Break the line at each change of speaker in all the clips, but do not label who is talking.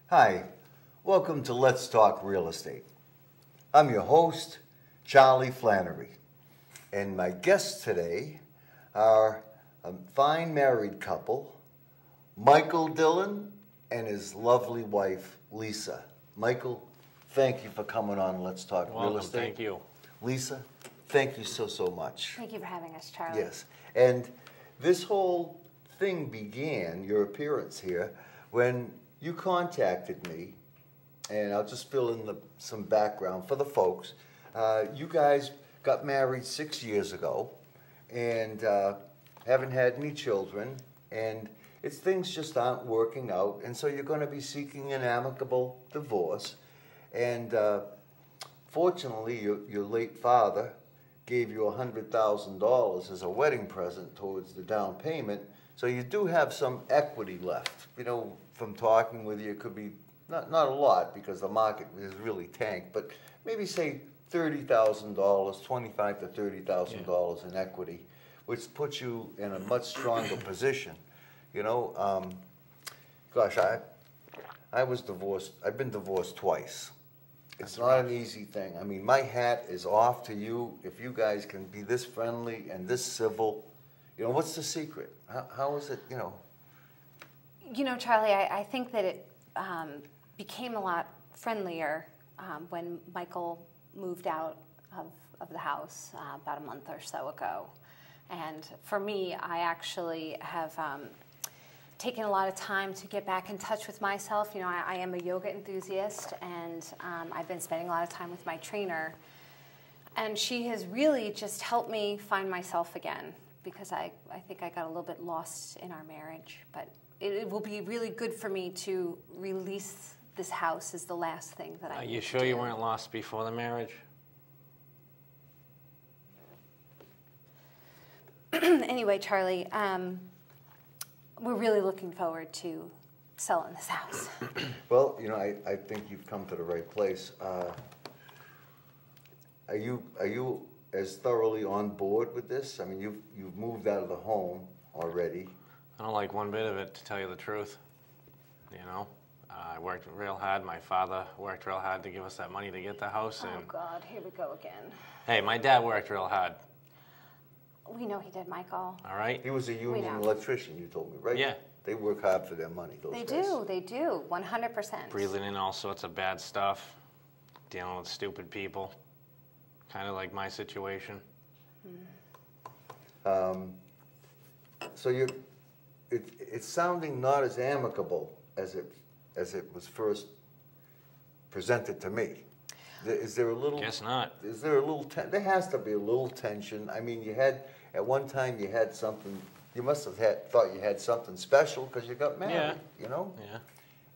Hi, welcome to Let's Talk Real Estate. I'm your host, Charlie Flannery, and my guests today are a fine married couple, Michael Dillon and his lovely wife, Lisa. Michael, thank you for coming on Let's Talk Real Estate.
Thank you.
Lisa, thank you so much.
Thank you for having us, Charlie.
Yes, and this whole thing began, your appearance here, when you contacted me, and I'll just fill in some background for the folks. You guys got married 6 years ago and haven't had any children, and things just aren't working out, and so you're going to be seeking an amicable divorce. And fortunately, your late father gave you $100,000 as a wedding present towards the down payment, so you do have some equity left. You know, from talking with you, it could be not a lot because the market is really tanked, but maybe say $30,000, $25,000 to $30,000 in equity, which puts you in a much stronger position. You know, gosh, I was divorced. I've been divorced twice. It's not an easy thing. I mean, my hat is off to you if you guys can be this friendly and this civil. You know, what's the secret? How is it, you know?
You know, Charlie, I think that it became a lot friendlier when Michael moved out of the house about a month or so ago. And for me, I actually have taken a lot of time to get back in touch with myself. You know, I am a yoga enthusiast, and I've been spending a lot of time with my trainer. And she has really just helped me find myself again, because I think I got a little bit lost in our marriage. But it will be really good for me to release this house is the last thing that I need
You
to
sure
do.
you weren't lost before the marriage?
Anyway, Charlie, we're really looking forward to selling this house.
Well, you know, I think you've come to the right place. Are you as thoroughly on board with this? I mean, you've moved out of the home already.
I don't like one bit of it, to tell you the truth. You know, I worked real hard. My father worked real hard to give us that money to get the house.
Oh,
And
God, here we go again.
hey, my dad worked real hard.
We know he did, Michael.
All right?
He was a union
know.
electrician, you told me, right?
Yeah.
They work hard for their money, those
They
guys.
do, 100%.
Breathing in all sorts of bad stuff, dealing with stupid people, kind of like my situation.
So it's sounding not as amicable as it was first presented to me. Is there a little?
Guess not.
Is there a little? There has to be a little tension. I mean, at one time you had something. You must have thought you had something special because you got married.
Yeah.
You know.
Yeah.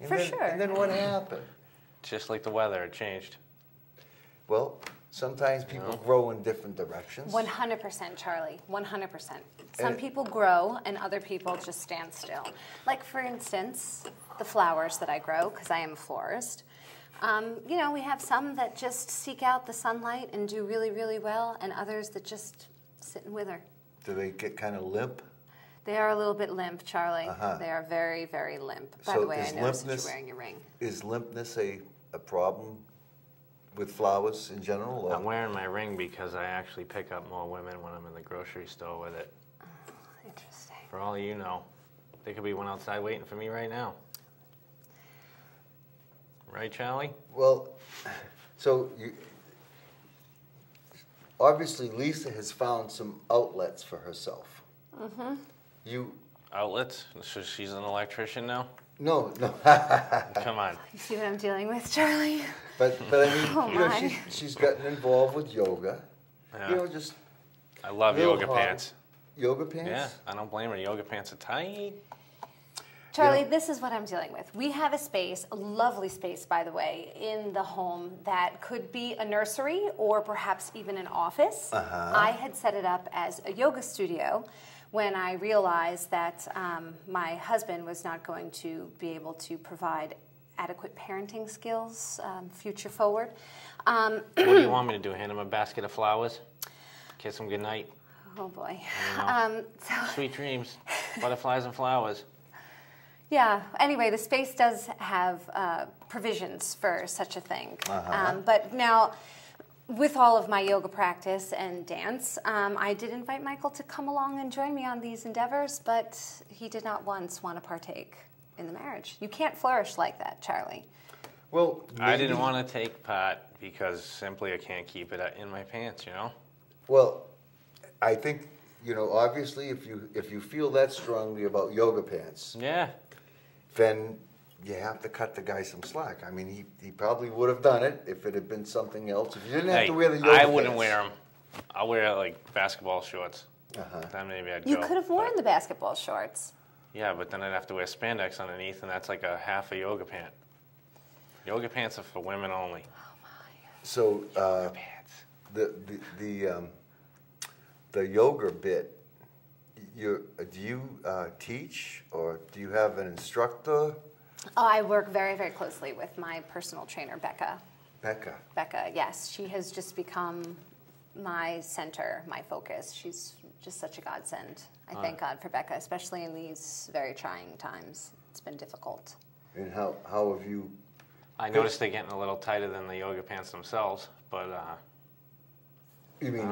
And
For
then,
sure.
And then what happened?
Just like the weather, it changed.
Well, sometimes people grow in different directions.
100%, Charlie, 100%. Some
And-
people grow and other people just stand still. Like, for instance, the flowers that I grow, because I am a florist. You know, we have some that just seek out the sunlight and do really, really well, and others that just sit and wither.
Do they get kind of limp?
They are a little bit limp, Charlie.
Uh-huh.
They are very, very limp. By
So
the way,
is
I noticed that
limpness-
you're wearing your ring.
Is limpness a problem with flowers in general? Or?
I'm wearing my ring because I actually pick up more women when I'm in the grocery store with it.
Interesting.
For all you know, there could be one outside waiting for me right now. Right, Charlie?
Well, so obviously Lisa has found some outlets for herself. Mm-hmm.
Outlets? So she's an electrician now?
No.
Come on.
You see what I'm dealing with, Charlie?
But I mean,
Oh,
you know,
my.
she's gotten involved with yoga.
Yeah.
You know, just
I love
little
yoga
hobby.
pants.
Yoga pants.
Yeah, I don't blame her. Yoga pants are tight.
Charlie,
You know-
this is what I'm dealing with. We have a space, a lovely space, by the way, in the home that could be a nursery or perhaps even an office.
Uh-huh.
I had set it up as a yoga studio when I realized that my husband was not going to be able to provide adequate parenting skills future forward.
What do you want me to do? Hand him a basket of flowers? Kiss him goodnight?
Oh boy.
I
So,
Sweet dreams. Butterflies and flowers.
Yeah. Anyway, the space does have provisions for such a thing. But now, with all of my yoga practice and dance, I did invite Michael to come along and join me on these endeavors, but he did not once want to partake in the marriage. You can't flourish like that, Charlie.
Well,
I didn't want to take part because simply I can't keep it in my pants, you know?
Well, I think, obviously if you feel that strongly about yoga pants,
Yeah.
then you have to cut the guy some slack. I mean, he probably would have done it if it had been something else. If you didn't have to wear the yoga pants.
I wouldn't wear them. I'll wear, like, basketball shorts. Then maybe I'd
You
go.
could have worn the basketball shorts.
Yeah, but then I'd have to wear spandex underneath, and that's like a half a yoga pant. Yoga pants are for women only.
So
Pants.
the yoga bit, do you teach, or do you have an instructor?
Oh, I work very, very closely with my personal trainer, Becca.
Becca.
Yes. She has just become my center, my focus. She's just such a godsend. I thank God for Becca, especially in these very trying times. It's been difficult.
And how have you?
I noticed they're getting a little tighter than the yoga pants themselves, but
You mean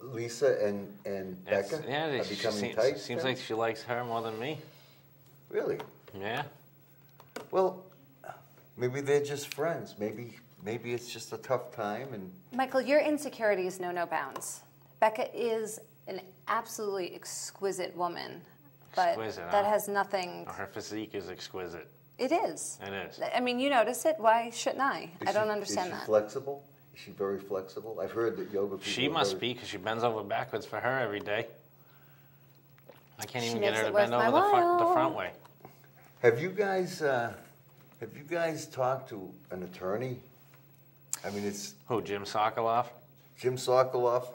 Lisa and Becca are becoming tight?
Seems like she likes her more than me.
Really?
Yeah.
Well, maybe they're just friends. Maybe it's just a tough time. And
Michael, your insecurities know no bounds. Becca is an absolutely exquisite woman, but
Exquisite,
that
huh?
has nothing.
Her physique is exquisite.
It is.
It is.
I mean, you notice it. Why shouldn't I? I don't understand
Is she
that.
flexible? Is she very flexible? I've heard that yoga people.
She must be, because she bends over backwards for her every day. I can't
She
even get
makes
her
it
to
worth
bend
my
over the
while.
front way.
Have you guys talked to an attorney? I mean, it's
Who, Jim Sokoloff?
Jim Sokoloff.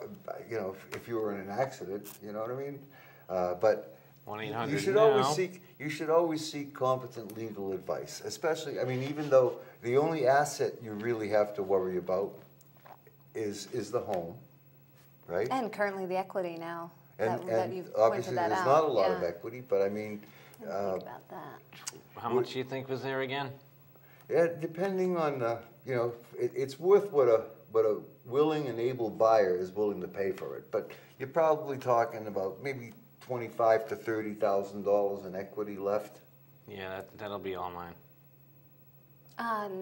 If you were in an accident, you know what I mean. But
1-800
you should
now.
always seek competent legal advice, especially. I mean, even though the only asset you really have to worry about is the home, right?
And currently the equity now.
And
that you've
obviously
pointed that
there's
out.
not a lot of
Yeah.
equity, but I mean,
Think about that.
How much do you think was there again?
yeah, depending on it's worth what a willing and able buyer is willing to pay for it. But you're probably talking about maybe $25,000 to $30,000 in equity left.
Yeah, that'll be all mine.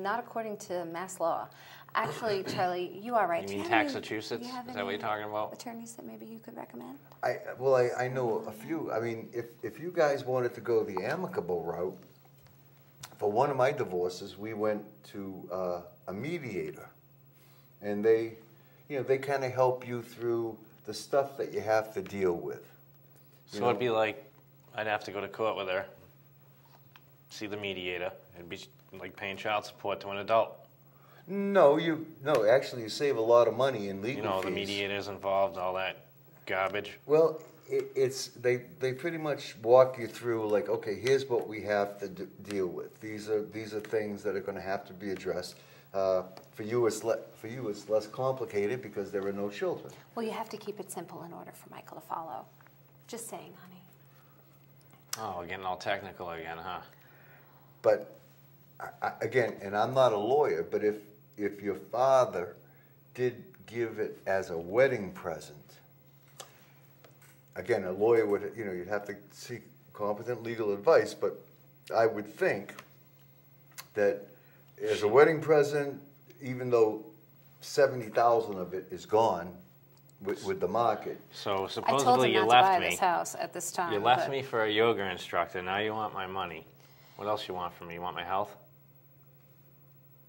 Not according to mass law. Actually, Charlie, you are right.
You
Do
mean
have any-
Massachusetts?
do you have
Is that what
any
you're talking about?
Attorneys that maybe you could recommend?
I know a few. I mean, if you guys wanted to go the amicable route, for one of my divorces, we went to a mediator, and they kind of help you through the stuff that you have to deal with.
So it'd be like, I'd have to go to court with her, see the mediator. It'd be like paying child support to an adult.
No, actually, you save a lot of money in legal
You know,
fees.
the mediator's involved, all that garbage.
Well, they pretty much walk you through, like, okay, here's what we have to deal with. These are things that are going to have to be addressed. For you, it's less complicated because there are no children.
Well, you have to keep it simple in order for Michael to follow. Just saying, honey.
Oh, we're getting all technical again, huh?
But again, and I'm not a lawyer, but if your father did give it as a wedding present, again, a lawyer would, you'd have to seek competent legal advice, but I would think that as a wedding present, even though 70,000 of it is gone with the market.
So
I told
supposedly
him
you
not to buy
left me.
this house at this time.
You left
but-
me for a yoga instructor. Now you want my money. What else you want from me? You want my health?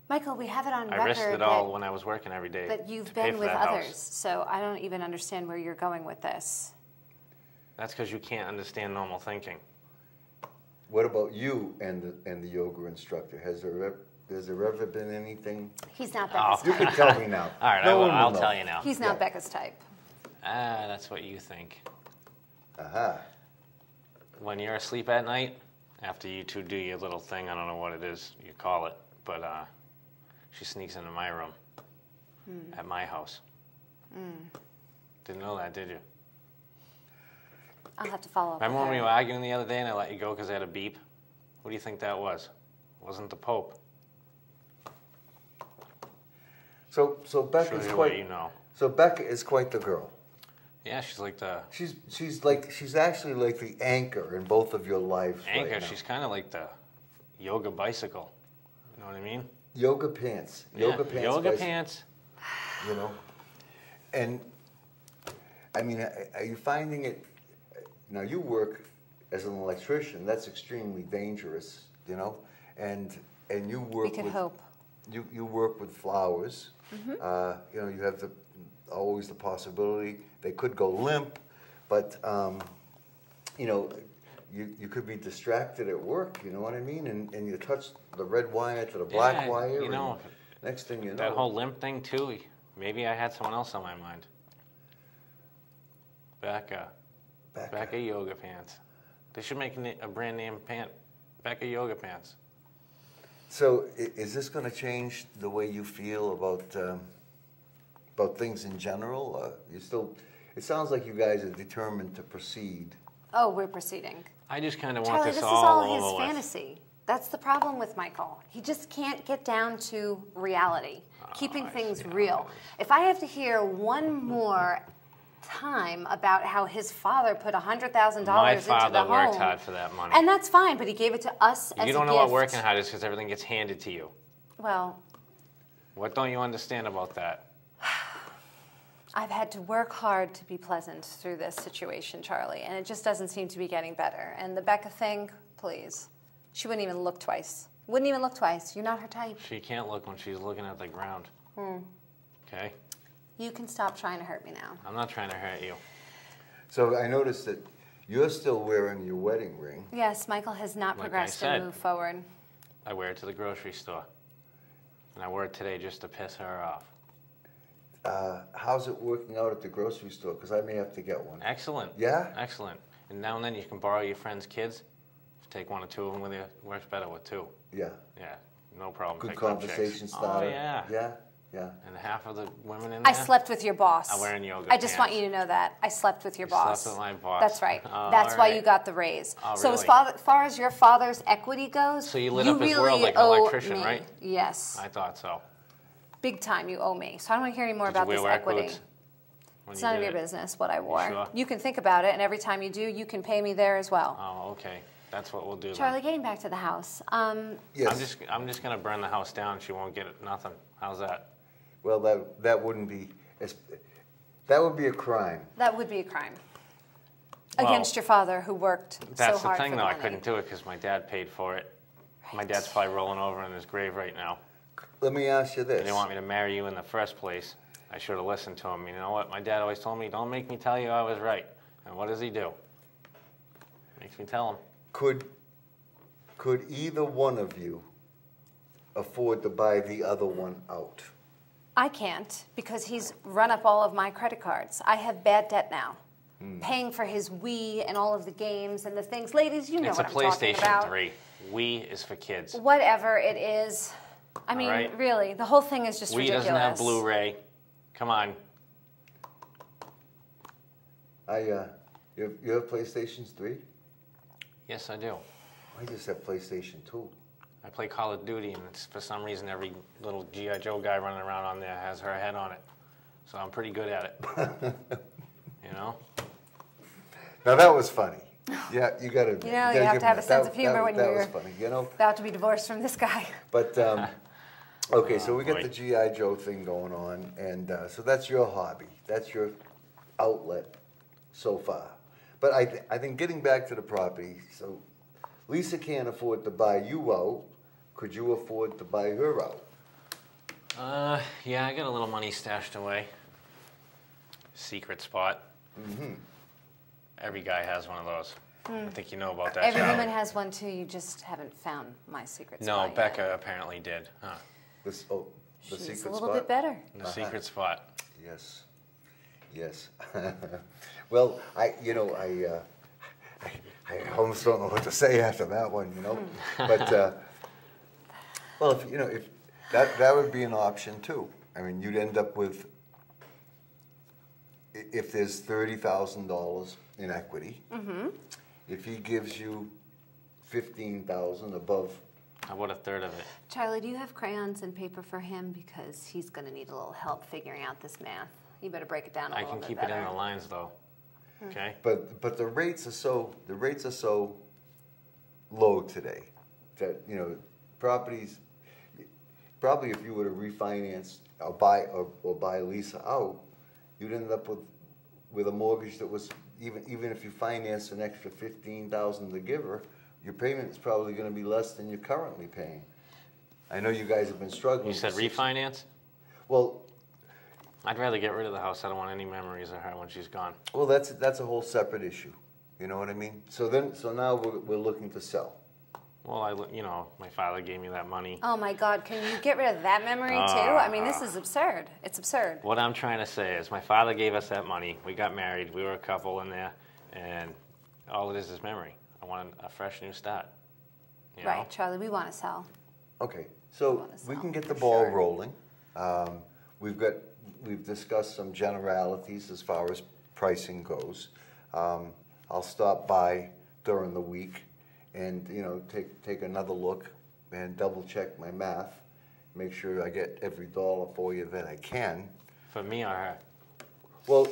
Michael, we have it on
I
record
risked it all when I was working every day
that you've
to pay
been
for
with
that
others,
house.
so I don't even understand where you're going with this.
That's because you can't understand normal thinking.
What about you and the yoga instructor? Has there ever been anything?
He's not Becca's
You
type.
can tell me now.
All right,
No one will
I'll
know.
tell you now.
He's not
Yeah.
Becca's type.
Ah, that's what you think.
Aha.
When you're asleep at night, after you two do your little thing, I don't know what it is you call it, but she sneaks into my room at my house. Didn't know that, did you?
I'll have to follow up
Remember
with
when we
her.
were arguing the other day and I let you go because I had a beep? What do you think that was? It wasn't the Pope.
So Becca's
Show you
quite.
what you know.
So Becca is quite the girl.
Yeah, she's like the
She's actually like the anchor in both of your lives.
anchor.
Right now.
She's kind of like the yoga bicycle. You know what I mean?
Yoga pants. Yoga pants.
Yoga
bicycle,
pants.
You know, and I mean, are you finding it? Now you work as an electrician. That's extremely dangerous. You know, and you work.
We could
with,
hope.
You work with flowers.
Mm-hmm.
You know, you have always the possibility they could go limp, but you know, you could be distracted at work. You know what I mean? And you touch the red wire to the black wire.
You know,
next thing you know,
that whole limp thing too. Maybe I had someone else on my mind. Becca yoga pants. They should make a brand name pant. Becca yoga pants.
So is this going to change the way you feel about things in general? You still? It sounds like you guys are determined to proceed.
Oh, we're proceeding.
I just kind of want
Charlie,
this
this is
all
all his
over with.
fantasy. That's the problem with Michael. He just can't get down to reality, keeping things real. If I have to hear one more time about how his father put $100,000 into the home.
My father worked hard for that money.
And that's fine, but he gave it to us as a gift.
You don't know what working hard is because everything gets handed to you.
Well,
What don't you understand about that?
I've had to work hard to be pleasant through this situation, Charlie, and it just doesn't seem to be getting better. And the Becca thing, please. She wouldn't even look twice. Wouldn't even look twice. You're not her type.
She can't look when she's looking at the ground. Okay?
You can stop trying to hurt me now.
I'm not trying to hurt you.
So I noticed that you're still wearing your wedding ring.
Yes, Michael has not
Like I
progressed
said.
and moved forward.
I wear it to the grocery store. And I wore it today just to piss her off.
How's it working out at the grocery store? Because I may have to get one.
Excellent.
Yeah?
Excellent. And now and then you can borrow your friend's kids. Take one or two of them with you. Works better with two.
Yeah.
Yeah, no problem.
Good
Pick up
conversation
chicks.
starter.
Oh, yeah.
Yeah. Yeah.
And half of the women in
I
there.
slept with your boss.
I'm wearing yoga
I just want
pants.
you to know that. I slept with your
You
boss.
slept with my boss.
That's right.
Oh,
That's
all
why
right.
you got the raise.
Oh,
So as
really?
far as your father's equity goes,
So you lit up his
really
world like an
owe
electrician,
me.
right?
Yes.
I thought so.
Big time, you owe me. So I don't want to hear any more
Did
about
you
this
wear work
equity.
boots when
It's
you
none of
did
your
it?
business what I wore.
sure?
You can think about it, and every time you do, you can pay me there as well.
Oh, okay. That's what we'll do.
Charlie, getting back to the house.
Yes.
I'm just gonna burn the house down. She won't get nothing. How's that?
Well, that wouldn't be. That would be a crime.
That would be a crime
Well,
against your father, who worked
That's
so hard
the thing,
for
though.
the
I
money.
couldn't do it because my dad paid for it. My
Right.
dad's probably rolling over in his grave right now.
Let me ask you this.
They want me to marry you in the first place. I should have listened to him. You know what? My dad always told me, "Don't make me tell you I was right." And what does he do? Makes me tell him.
Could either one of you afford to buy the other one out?
I can't because he's run up all of my credit cards. I have bad debt now. Paying for his Wii and all of the games and the things. Ladies, you know
It's a
what I'm talking
PlayStation
about.
3. Wii is for kids.
Whatever it is. I mean,
right.
really, the whole thing is just
Wii
ridiculous.
doesn't have Blu-ray. Come on.
You have PlayStations 3?
Yes, I do.
I just have PlayStation 2.
I play Call of Duty, and it's, for some reason, every little G.I. Joe guy running around on there has her head on it. So I'm pretty good at it. You know?
Now that was funny. Yeah, you got to.
You know, you have to have a sense of humor when
that
you're
was funny. You know.
about to be divorced from this guy.
But okay, so we got
boy.
the GI Joe thing going on, and so that's your hobby. That's your outlet so far. But I think getting back to the property, so Lisa can't afford to buy you out. Could you afford to buy her out?
Yeah, I got a little money stashed away. Secret spot. Mm-hmm. Every guy has one of those. I think you know about that.
Every
Charlie.
woman has one too. You just haven't found my secret
No,
spot yet.
Becca apparently did. Huh.
The
She's
secret
a little
spot?
bit better.
The secret spot.
Yes, yes. Well, I almost don't know what to say after that one, you know. But well, if that would be an option too. I mean, you'd end up with, if there's $30,000 in equity. Mm-hmm. If he gives you 15,000 above.
How about a third of it?
Charlie, do you have crayons and paper for him? Because he's going to need a little help figuring out this math. You better break it down a
I
little
can
bit
keep
better.
it in the lines though. Okay.
But the rates are so low today that properties, probably if you were to refinance or buy Lisa out, you'd end up with a mortgage that was even if you finance an extra 15,000 to give her, your payment is probably going to be less than you're currently paying. I know you guys have been struggling.
You said refinance?
Well,
I'd rather get rid of the house. I don't want any memories of her when she's gone.
well, that's a whole separate issue. You know what I mean? So now we're looking to sell.
Well, my father gave me that money.
Oh my God, can you get rid of that memory too? I mean, this is absurd. It's absurd.
What I'm trying to say is my father gave us that money. We got married. We were a couple in there. And all it is memory. I want a fresh new start. You know?
Right, Charlie, we want to sell.
Okay, so we can get the ball rolling. We've discussed some generalities as far as pricing goes. I'll stop by during the week and take another look and double check my math, make sure I get every dollar for you that I can.
For me or her?
Well,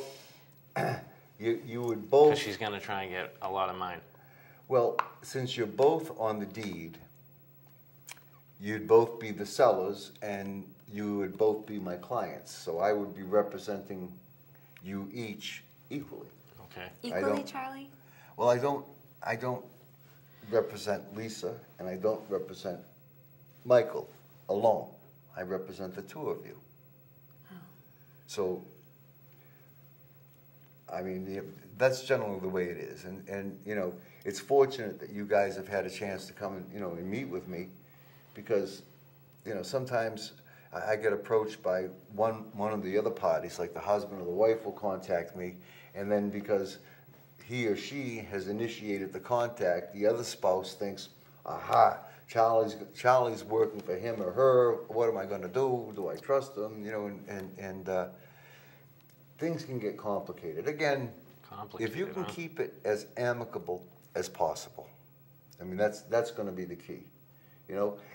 you would both.
Because she's going to try and get a lot of mine.
Well, since you're both on the deed, you'd both be the sellers and you would both be my clients. So I would be representing you each equally.
Okay.
Equally, Charlie?
Well, I don't represent Lisa and I don't represent Michael alone. I represent the two of you.
Oh.
So, I mean, that's generally the way it is. And it's fortunate that you guys have had a chance to come and meet with me, because sometimes I get approached by one of the other parties, like the husband or the wife will contact me, and then because he or she has initiated the contact, the other spouse thinks, aha, Charlie's working for him or her, what am I going to do? Do I trust them? And things can get complicated. Again, if you can keep it as amicable as possible, I mean, that's going to be the key.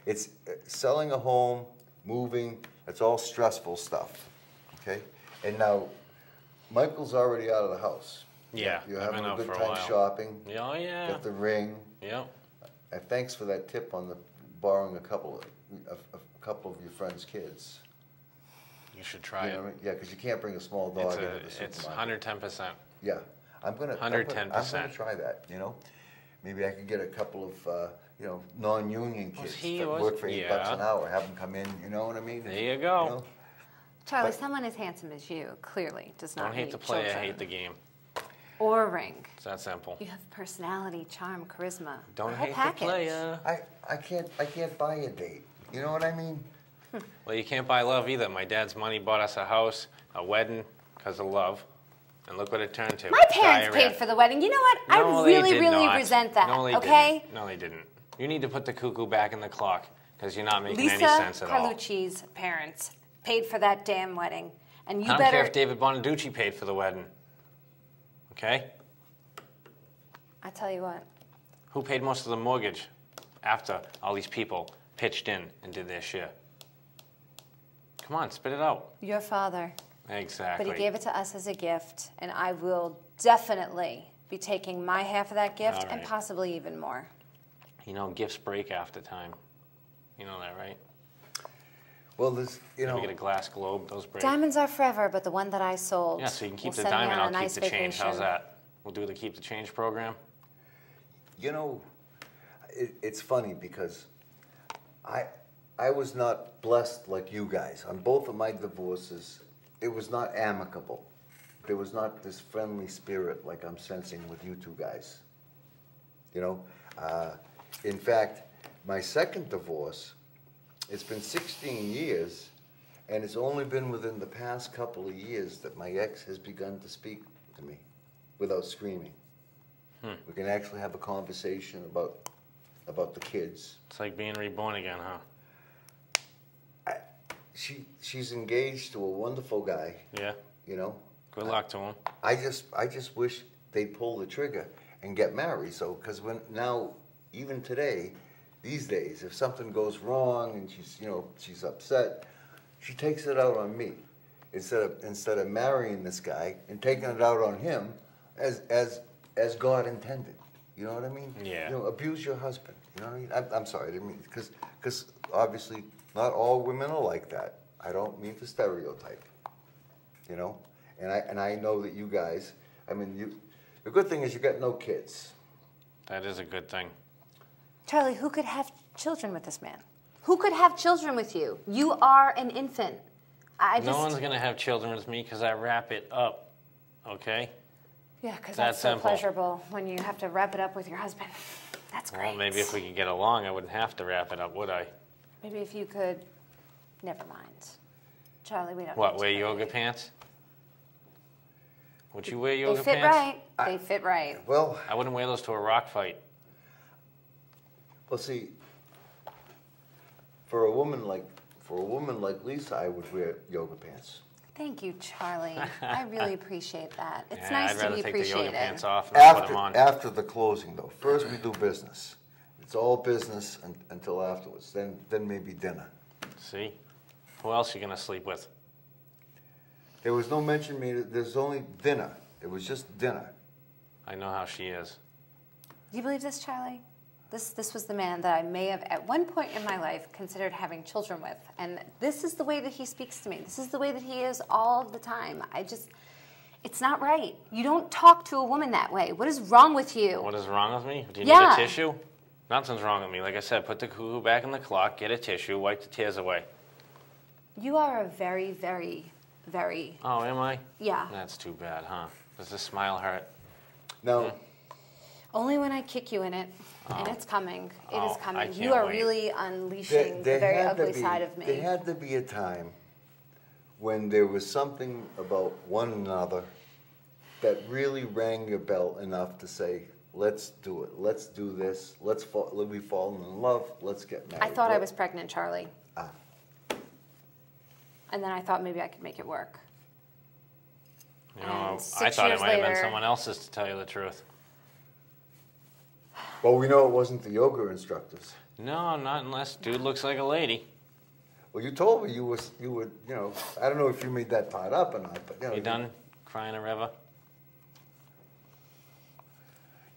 It's selling a home, moving, it's all stressful stuff, okay? And now, Michael's already out of the house.
Yeah,
You're
I've
having
been
a
out
good
for a
time
while.
shopping.
Oh, yeah.
Got the ring.
Yep.
Thanks for that tip on borrowing a couple of your friends' kids.
You should try it.
Yeah, because you can't bring a small dog into the
It's
supermarket.
110%.
Yeah, I'm gonna
110%.
try that. Maybe I could get a couple of non-union kids that
was-
work for $8
yeah.
an hour. Have them come in. You know what I mean?
There you go.
Charlie,
But-
someone as handsome as you clearly does not
Don't hate
need
the play,
children
I hate the game.
or a ring.
It's that simple.
You have personality, charm, charisma.
Don't
the whole
hate
package.
the player.
I can't buy a date. You know what I mean?
Well, you can't buy love either. My dad's money bought us a house, a wedding, because of love. And look what it turned to.
My parents
Diarrhea.
paid for the wedding. You know what?
No,
I
they
really,
did
really
not.
resent that.
No, they
okay?
didn't. No, they didn't. You need to put the cuckoo back in the clock, because you're not making
Lisa
any sense at all.
Carlucci's parents paid for that damn wedding, and you
I don't
better.
care if David Bonaducci paid for the wedding. Okay?
I tell you what.
Who paid most of the mortgage after all these people pitched in and did their share? Come on, spit it out.
Your father.
Exactly.
But he gave it to us as a gift, and I will definitely be taking my half of that gift
All
and
right.
possibly even more.
Gifts break after time. You know that, right?
Well, there's
You get a glass globe, those break.
Diamonds are forever, but the one that I sold.
Yeah, so you can keep
will
the
send me
diamond,
on
I'll
a
keep
nice
the change. How's
vacation.
that? We'll do the keep the change program.
It's funny because I was not blessed like you guys. On both of my divorces, it was not amicable. There was not this friendly spirit like I'm sensing with you two guys. In fact, my second divorce, it's been 16 years, and it's only been within the past couple of years that my ex has begun to speak to me without screaming. We can actually have a conversation about the kids.
It's like being reborn again, huh?
She's engaged to a wonderful guy,
Yeah. Good luck to him.
I just wish they'd pull the trigger and get married. So, because now even today, these days, if something goes wrong and she's upset, she takes it out on me instead of marrying this guy and taking it out on him as God intended. You know what I mean?
Yeah.
Abuse your husband. You know what I mean? I'm sorry, I didn't mean, because obviously not all women are like that. I don't mean to stereotype. And I know that you guys, the good thing is you got no kids.
That is a good thing.
Charlie, who could have children with this man? Who could have children with you? You are an infant.
No one's going to have children with me because I wrap it up, okay?
Yeah, because that's so pleasurable when you have to wrap it up with your husband. That's great.
Well, maybe if we could get along, I wouldn't have to wrap it up, would I?
Maybe if you could... Never mind. Charlie, we don't
What,
need
wear
to
yoga pants? Would you wear yoga
They fit
pants?
right. They fit right.
Well,
I wouldn't wear those to a rock fight.
well, see, for a woman like Lisa, I would wear yoga pants.
Thank you, Charlie. I really appreciate that. It's
Yeah,
nice
I'd
to
rather
be
take the yoga
appreciated.
pants off and put them on.
After the closing, though. First we do business. It's all business until afterwards. Then maybe dinner.
See? Who else are you going to sleep with?
There was no mention made. There's only dinner. It was just dinner.
I know how she is.
Do you believe this, Charlie? This was the man that I may have, at one point in my life, considered having children with. And this is the way that he speaks to me. This is the way that he is all the time. It's not right. You don't talk to a woman that way. What is wrong with you?
What is wrong with me? Do you
Yeah.
need a tissue? Nothing's wrong with me. Like I said, put the cuckoo back in the clock, get a tissue, wipe the tears away.
You are a very, very, very...
Oh, am I?
Yeah.
That's too bad, huh? Does this smile hurt?
No.
Only when I kick you in it. And it's coming. It is
Oh, I
coming.
can't
You are
wait.
really unleashing the very ugly side of me.
There had to be a time when there was something about one another that really rang your bell enough to say, let's do it. Let's do this. Let me fall in love. Let's get married.
I thought I was pregnant, Charlie.
Ah.
And then I thought maybe I could make it work.
You know,
And
I
6
thought it
years
might have been
later-
someone else's, to tell you the truth.
Well, we know it wasn't the yoga instructors.
No, not unless dude looks like a lady.
Well, you told me you would, I don't know if you made that part up or not, but
You done crying a river?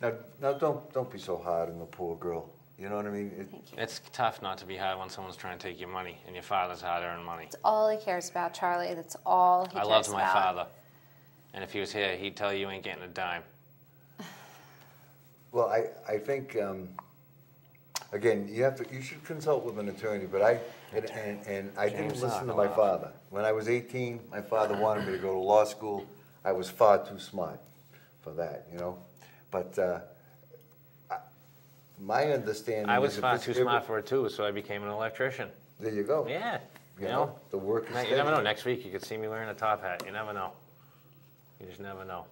Now don't be so hard on the poor girl. You know what I mean?
Thank you.
It's tough not to be hard when someone's trying to take your money, and your father's hard to earn money.
That's all he cares about, Charlie. That's all he cares
I
about.
loved my father, and if he was here, he'd tell you you ain't getting a dime.
Well, I think again you should consult with an attorney. But I didn't listen to my father. When I was 18, my father wanted me to go to law school. I was far too smart for that, But my understanding
I was
is if
far
it's-
too smart for it too, so I became an electrician.
There you go.
Yeah,
You know, the work is
You never
steady.
know. Next week you could see me wearing a top hat. You never know. You just never know.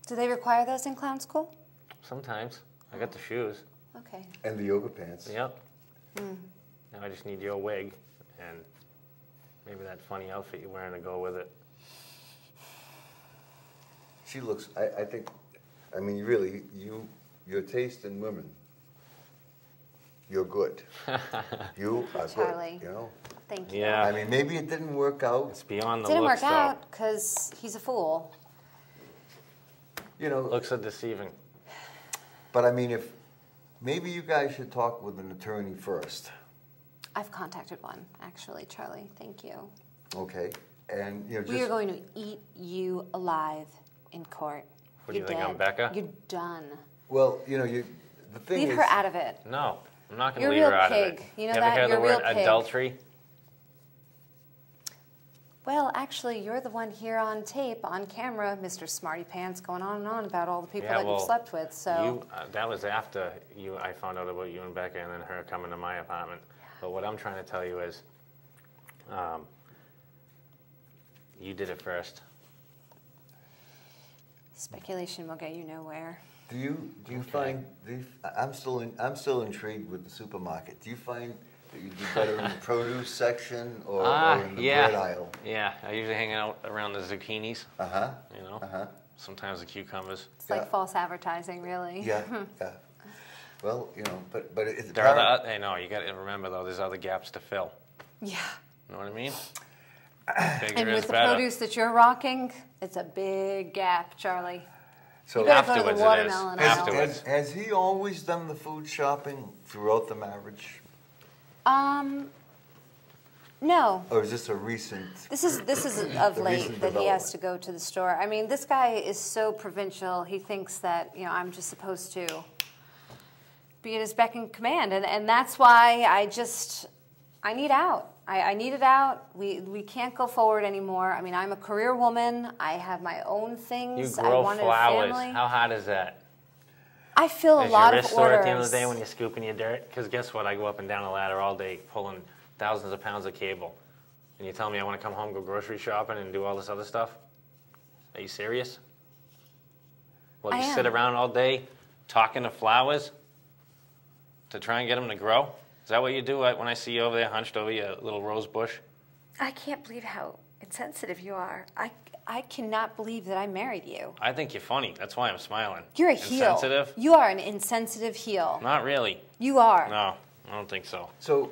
Do they require those in clown school?
Sometimes I got the shoes.
Okay.
And the yoga pants.
Yep. Now I just need your wig and maybe that funny outfit you're wearing to go with it.
She looks. I think. I mean, really, your taste in women. You're good. You are
Charlie.
good.
Thank you.
Yeah.
I mean, maybe it didn't work out.
It's beyond the
Didn't
looks,
work
though.
out because he's a fool.
Looks are deceiving.
But I mean, maybe you guys should talk with an attorney first.
I've contacted one, actually, Charlie. Thank you.
Okay. And just.
We are going to eat you alive in court.
What do you
You're
think, I'm
dead.
Becca?
You're done.
Well, the thing
Leave
is.
her out of it.
No, I'm not going
You're
to
a
leave her
real
out of
pig.
it.
You know
ever
that?
hear
You're
the
a real
word
pig.
adultery?
Well, actually, you're the one here on tape, on camera, Mr. Smarty Pants, going on and on about all the people that you've slept with. So
that was after I found out about you and Becca and then her coming to my apartment. But what I'm trying to tell you is, you did it first.
speculation will get you nowhere.
Do you find? I'm still intrigued with the supermarket. Do you find that you do better in the produce section or in the bread aisle?
Yeah, I usually hang out around the zucchinis. Sometimes the cucumbers.
It's like false advertising, really.
Yeah, yeah. Well, you know, but it's
There are I know, you got to remember, though, there's other gaps to fill.
Yeah.
You know what I mean? Bigger
And
is
with the
better.
produce that you're rocking, it's a big gap, Charlie.
so
You better go to
Afterwards
the
it is.
watermelon
Afterwards.
has he always done the food shopping throughout the marriage?
No.
Or is this a recent?
This is of
The
late
recent
that he has
development.
to go to the store. I mean, this guy is so provincial. He thinks that, you know, I'm just supposed to be at his beck and command, and that's why I need out. I need it out. We can't go forward anymore. I mean, I'm a career woman. I have my own
You
things. I
grow
wanted
flowers.
a family.
How hard is that?
I fill a
Is
lot
your
of
wrist sore at the end of
orders.
the day when you're scooping your dirt? Because guess what? I go up and down a ladder all day pulling thousands of pounds of cable. And you tell me I want to come home, go grocery shopping, and do all this other stuff? Are you serious? Well, you
I
sit
am.
around all day talking to flowers to try and get them to grow? Is that what you do when I see you over there hunched over your little rose bush?
I can't believe how insensitive you are. I cannot believe that I married you.
I think you're funny. That's why I'm smiling.
You're a heel.
Insensitive?
You are an insensitive heel.
Not really.
You are.
No, I don't think so.
So,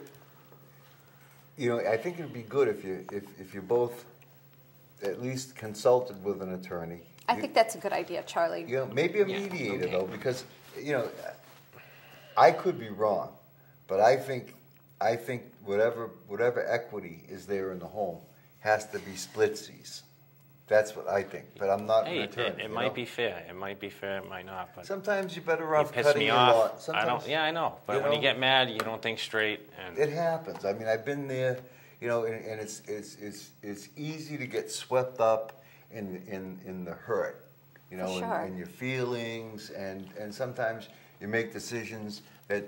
you know, I think it'd be good if you both at least consulted with an attorney.
I think that's a good idea, Charlie.
You know, maybe a
Yeah,
mediator
okay.
though, because you know, I could be wrong, but I think whatever equity is there in the home has to be splitsies. That's what I think. But I'm not
Hey,
an attorney.
it might be fair. It might be fair. It might not. But
Sometimes you're better
you
off
piss
cutting
me
your
off.
law.
I
Sometimes
don't. Yeah, I know. But
you
when you
know,
get mad, you don't think straight. And
it happens. I mean, I've been there. You know, and it's easy to get swept up in the hurt. You know,
For sure.
in your feelings, and sometimes you make decisions that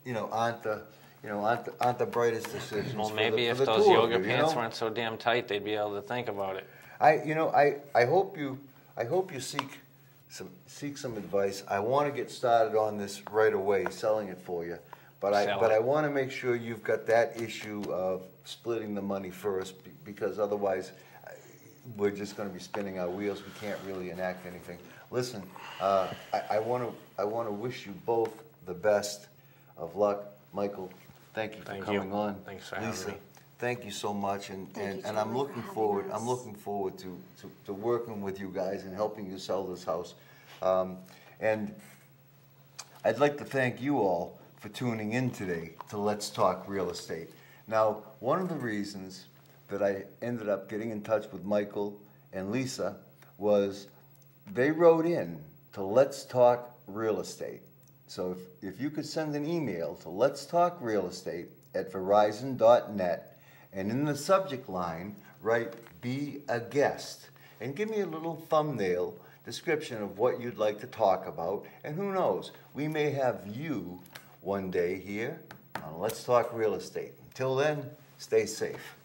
you know aren't the brightest decisions.
well,
for
maybe
the,
if
for the
those
two of
yoga
you,
pants
you know?
weren't so damn tight, they'd be able to think about it.
I hope you seek some advice. I want to get started on this right away, selling it for you. But
Sell it.
I want to make sure you've got that issue of splitting the money first, because otherwise we're just going to be spinning our wheels. We can't really enact anything. Listen, I want to wish you both the best of luck. Michael, thank you for
Thank
coming
you.
on.
Thanks for having
Lisa,
me.
thank you so much, and
Thank you,
I'm
Charlie,
looking
for having
forward.
us.
I'm looking forward to working with you guys and helping you sell this house. And I'd like to thank you all for tuning in today to Let's Talk Real Estate. Now, one of the reasons that I ended up getting in touch with Michael and Lisa was they wrote in to Let's Talk Real Estate. So if you could send an email to Let's Talk Real Estate at verizon.net, and in the subject line write "Be a Guest," and give me a little thumbnail description of what you'd like to talk about, and who knows, we may have you one day here on Let's Talk Real Estate. Until then, stay safe.